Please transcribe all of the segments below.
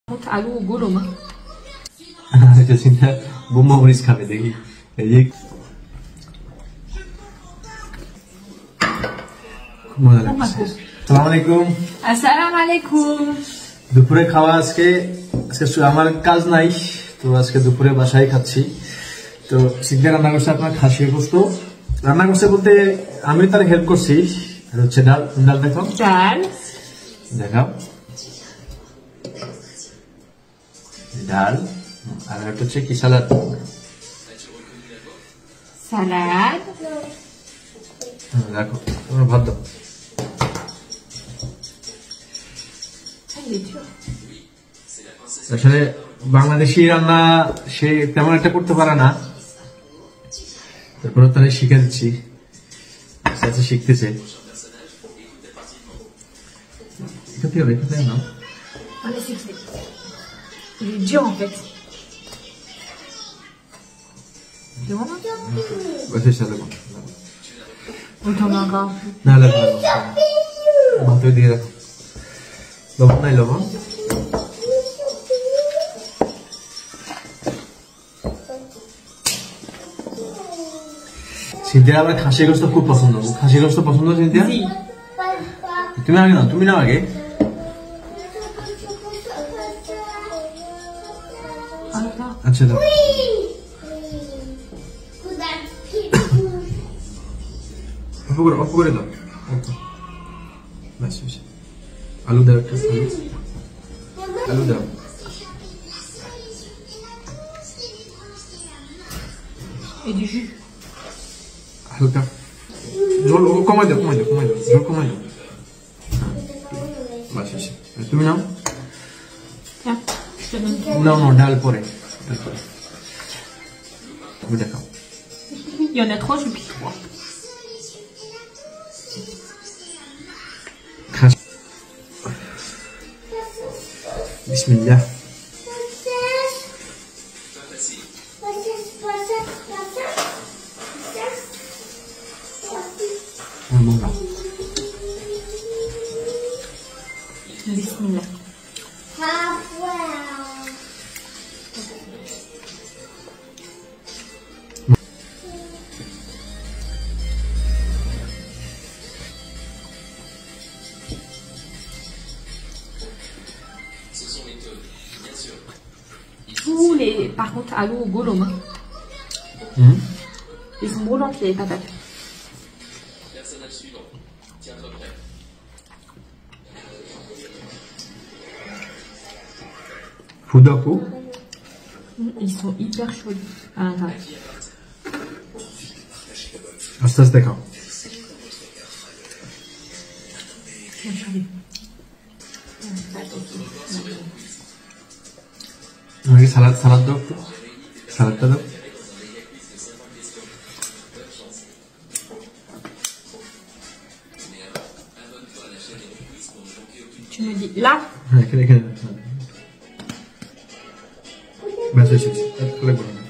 আলু গরম এটা চিন্তা বোম্বা মরিচ খাবে দেখি এই যে মজা লাগছে। আসসালামু আলাইকুম। আসসালামু আলাইকুম। দুপুরে খাওয়া আজকে আমার কাজ নাই, তো আজকে দুপুরে বাসায় খাচ্ছি। তো সিদ্ধা রান্না করছে আপনার খাসির গোস্ত রান্না করছে বলতে আমি তার হেল্প করছি। আর হচ্ছে ডাল, ডাল দেখো, ডাল দেখাও ডাল। আর একটা হচ্ছে কি সালাদ, সালাদ। দেখো তোমরা ভাত দাও। আসলে বাংলাদেশি রান্না সে তেমন একটা করতে পারে না, তারপরে তারা শিখে দিচ্ছি, আস্তে আস্তে শিখতেছে। না Il est dur en fait. C'est vraiment dur. Autant d'un gras. না লাগবে ভাতের দিয়ে রাখো। লবণ নাই, লবণ সিন্ধিয়া আবার খাসির গোস্ত খুব পছন্দ। খাসির গোস্ত পছন্দ সিন্ধিয়া? তুমি আগে নাও, তুমি নাও আগে। আচ্ছা দাও। অল্প করে দাও। আলু দাও, একটা আলু দাও। Et du jus. হালকা জল কমাই দাও, কমাই দাও, কমাই দাও, জল কমাই দাও। বাস এসে তুমি নাও। Tiens, je te donne. নাও নাও, ডাল পরে, ডাল পরে। তুমি দেখাও। Il y en a 3, je pique 3. বিসমিল্লাহ। Bismillah. Par contre, alu au goulom. Ils sont brûlantes les patates. Foudapo. Ils sont hyper chauds à l'intérieur. আস্তে আস্তে খাও। আমাকে সালাদ সালাদ দাও, একটু সালাদটা দাও। Tu me dis là? হ্যাঁ, এখানে এখানে ব্যাস এসেছি, লাগবে না।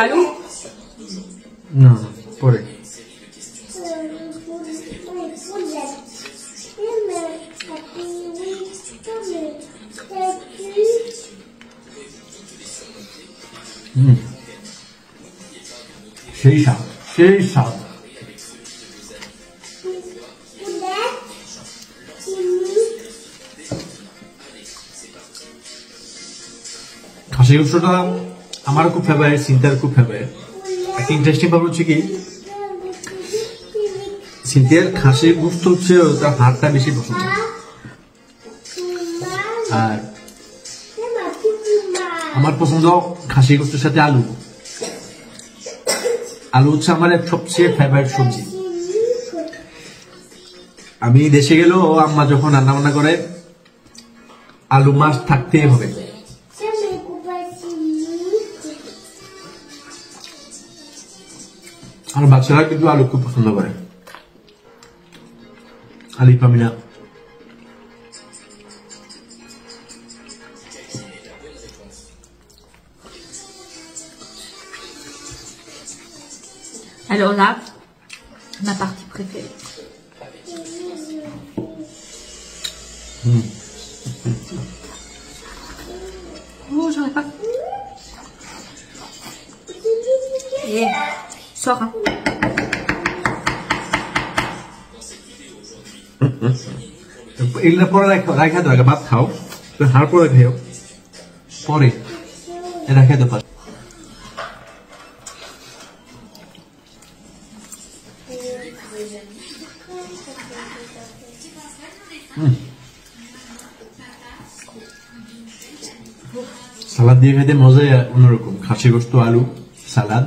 Allô? না না, পরে। সেই স্বাদ, সেই স্বাদ। খাসি গোস্তটা আমারও খুব ফেভারিট, সিন্তার খুব ফেভারিট। একটা ইন্টারেস্টিং ব্যাপার হচ্ছে কি, সিন্তিয়ার খাসির গোস্ত হচ্ছে তার হাড়টা বেশি পছন্দ। আর আমার পছন্দ খাসি গোস্তের সাথে আলু। আলু হচ্ছে আমার সবচেয়ে ফেভারিট সবজি। আমি দেশে গেলেও আম্মা যখন রান্না বান্না করে আলু মাছ থাকতেই হবে। আর বাচ্চারা কিন্তু আলু খুব পছন্দ করে। আলিফ Amina. Alors là, ma partie préférée. Oh, j'arrive pas. Et sors. Hein. এগুলো পরে রাখা দাও, আগে ভাত খাও, হাড় পরে খেও, পরে রাখা দাও। সালাদ দিয়ে খেতে মজাই অন্যরকম, খাসি গোস্ত, আলু, সালাদ।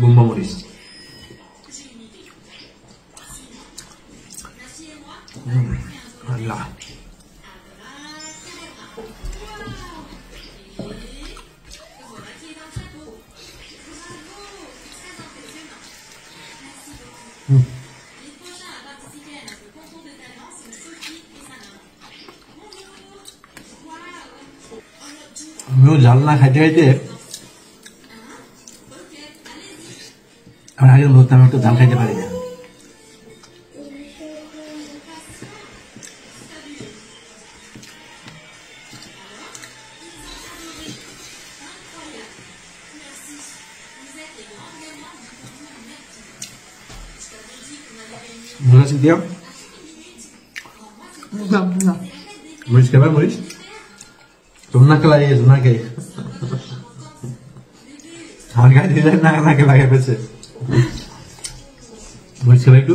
বোম্বা মরিচ, আল্লাহ। আমিও জাল না খাইতে খাইতে আমি আগের মতো আমি একটু জাল খাইতে পারি না। মরিচ দিয়া মরিচ খাবার, মরিচ তোমার নাকে লাগিয়েছো নাকে, আমার গায়ে দিয়ে নাকে লাগিয়ে ফেলছে। মরিচ খাবা একটু,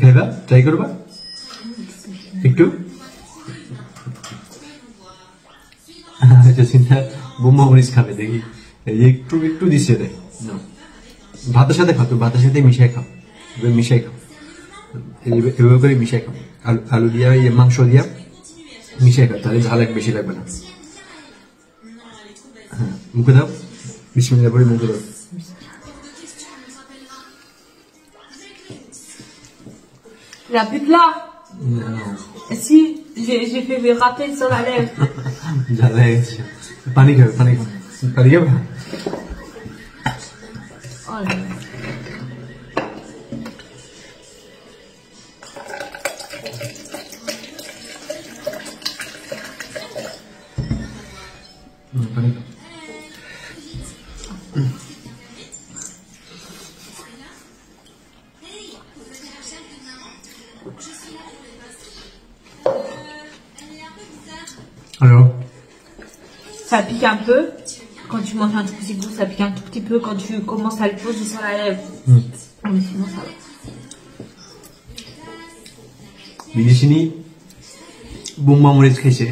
খাইবা, ট্রাই করবা একটু। চিন্তা বোম্বা মরিচ খাবে, দেখি একটু একটু দিচ্ছে রে। ভাতের সাথে খাও, তো ভাতের সাথে মিশাই খাও, মিশাই খাও, এভাবে করে মিশাই খাও, আলু দিয়া মাংস দিয়া মিশাই খাও, তাহলে ঝাল এক বেশি লাগবে না। হ্যাঁ, মুখে দাও, বিসমিল্লাহ বলে মুখে দাও। La pute là. Non. Si, j'ai fait rater sur la lèvre. ঝালাই গেছে, পানি খাবে, পানি খাবে, পানি খাবে। Oh là là. পানি খাও। Alors, Ça pique un peu. Quand tu manges un tout petit bout, ça pique un tout petit peu quand tu commences à le poser sur la lèvre. Mais sinon, ça va. বিদেশিনী বোম্বা মরিচ খাইছে,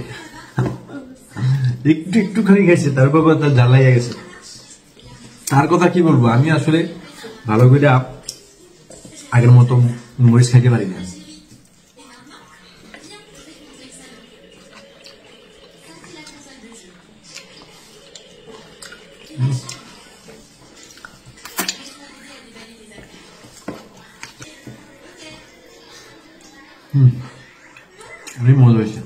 একটু একটুখানি খাইছে, তারপর তার জ্বালাইয়া গেছে। তার কথা কি বলবো, আমি আসলে ভালো করে আগের মতো মরিচ খাইতে পারি না। অনেক মজা হয়েছে।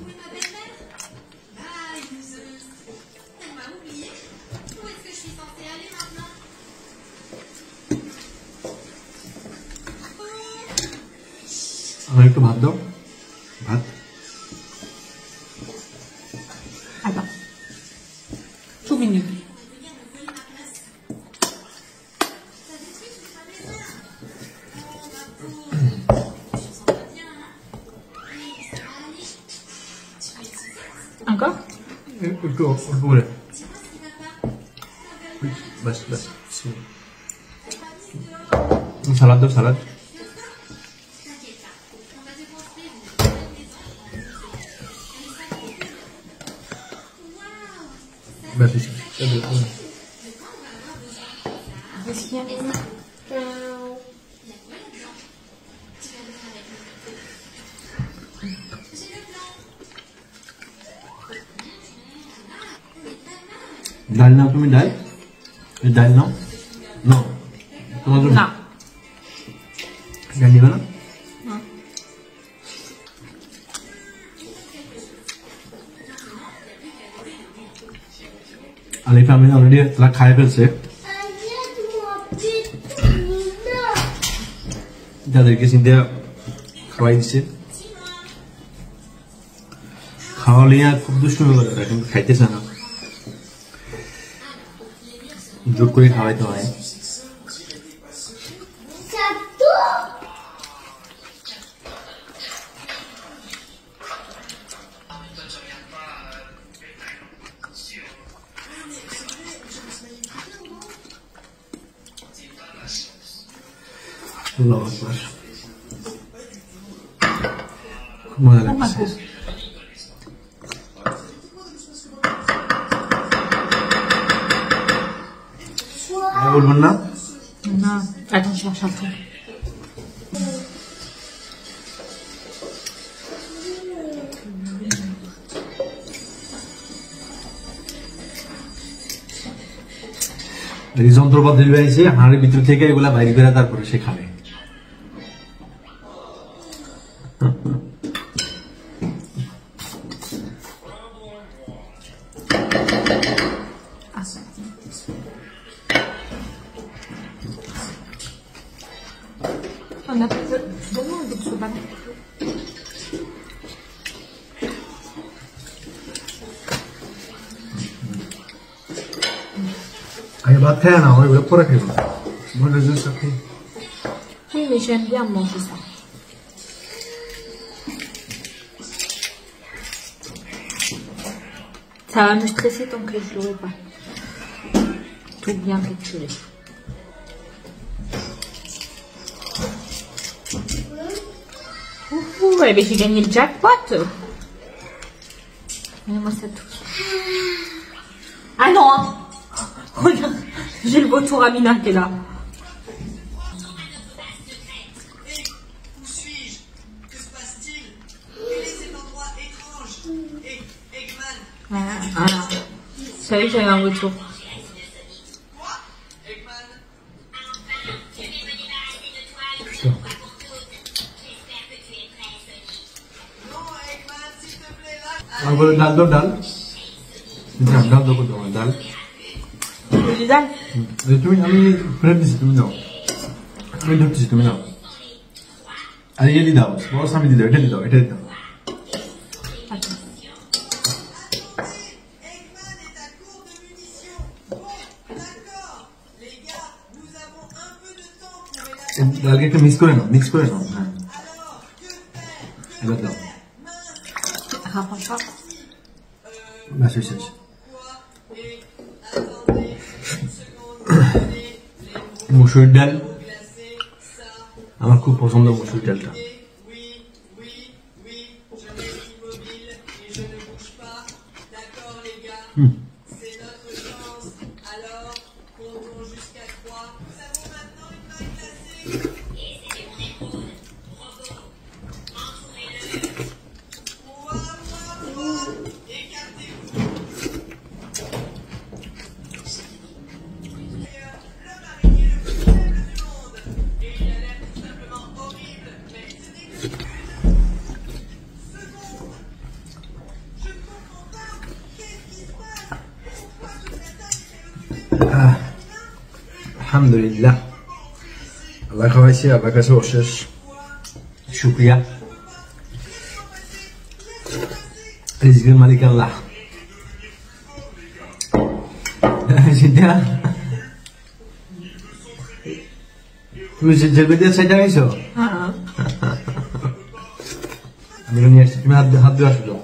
আমার একটু ভাত দাও, ভাত। Attends. Tout minute. Encore? একটু অল্প করে, বাস বাস। সালাদ দাও, সালাদ। বাস Qu'est-ce qu'il y a? ডাল নাও, তুমি ডাল, ডাল নাও। নো, তোমার জন্য Non. ডাল নিবে না। আলিফ আমি অলরেডি তারা খাই ফেলছে, যাদেরকে চিন্তা খাওয়াই দিচ্ছে। খাওয়ালে খুব দুষ্টুমি করে, তারা কিন্তু খাইতেছে না, জোর করে খাওয়াইতে হয়। আল্লাহু আকবার, খুব মজা লাগছে। বলবেন না? না, এখন শেষ আছে। যন্ত্রপাতি বেরিয়েছে হাড়ের ভিতর থেকে, এগুলা বাইরে বেরা তারপরে সে খাবে। On a vraiment de ce ballon. আগে ভাত খায় না, ওইগুলো পরে খাইব। মনে হচ্ছে খাই। Oui, mais j'aime bien manger ça. Ça va me stresser tant que je l'aurai pas. Tout bien trituré. Ouh, eh ben j'ai gagné le jackpot. Donnez-moi ça tout. Ah non, hein. Regarde, j'ai le vautour Amina qui est là. Voilà. Vous savez que j'avais un retour. Putain. বলে ডাল দাও, ডাল ডাল দাও, করতে ডাল ডাল তুমি, আমি ফেরত দিচ্ছি, তুমি দাও, আমি ধরতেছি, তুমি দাও। আর ইয়ে দাও, বড় স্বামী দিদাও, এটা দাও, এটা দাও। ডালকে একটু মিক্স করে নাও, মিক্স করে নাও। হ্যাঁ, এবার দাও। শেষ শেষ। মসুর ডাল আমার খুব পছন্দ, মসুর ডালটা। আলহামদুলিল্লাহ, আল্লাহ খাওয়াইছে, আল্লাহর কাছে অশেষ শুকরিয়া। রিজিকের মালিক আল্লাহ। তুমি জেলবেদিয়া সাইডে গেছো? আমি নিয়ে আসছি, তুমি হাত দিয়ে আসো।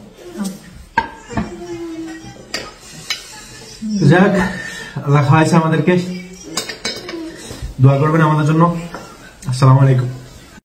যাক, আল্লাহ খাওয়াইছে আমাদেরকে, দোয়া করবেন আমাদের জন্য। আসসালামু আলাইকুম।